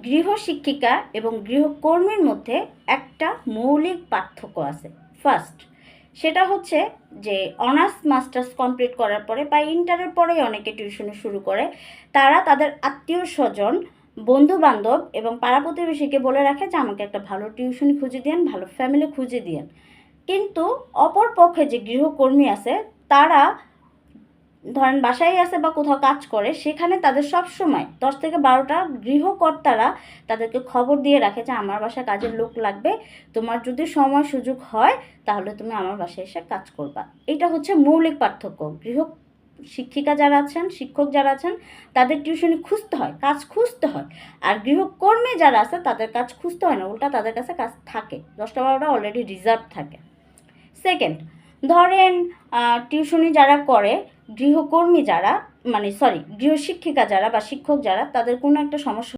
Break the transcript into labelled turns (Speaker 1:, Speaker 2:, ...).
Speaker 1: গৃহশিক্ষিকা এবং গৃহকর্মীর মধ্যে একটা মৌলিক পার্থক্য আছে। ফার্স্ট, সেটা হচ্ছে যে অনার্স মাস্টার্স কমপ্লিট করার পরে বা ইন্টারের পরেই অনেকে টিউশনি শুরু করে। তারা তাদের আত্মীয় স্বজন, বন্ধুবান্ধব এবং পাড়া প্রতিবেশীকে বলে রাখে যে আমাকে একটা ভালো টিউশনি খুঁজে দিন, ভালো ফ্যামিলি খুঁজে দিন। কিন্তু অপর পক্ষে যে গৃহকর্মী আছে, তারা ধরেন বাসায় আছে বা কোথাও কাজ করে, সেখানে তাদের সব সময় 10 থেকে 12টা গৃহকর্তারা তাদেরকে খবর দিয়ে রাখে যে আমার বাসায় কাজের লোক লাগবে, তোমার যদি সময় সুযোগ হয় তাহলে তুমি আমার বাসায় এসে কাজ করবা। এটা হচ্ছে মৌলিক পার্থক্য। শিক্ষিকা যারা আছেন, শিক্ষক যারা আছেন, তাদের টিউশনি খুঁজতে হয়, কাজ খুঁজতে হয়। আর গৃহকর্মী যারা আছে তাদের কাজ খুঁজতে হয় না, উল্টা তাদের কাছে কাজ থাকে, 10টা 12টা অলরেডি রিজার্ভ থাকে। সেকেন্ড, ধরেন টিউশনি যারা করে, গৃহকর্মী যারা, মানে সরি গৃহশিক্ষিকা যারা বা শিক্ষক যারা, তাদের কোনো একটা সমস্যা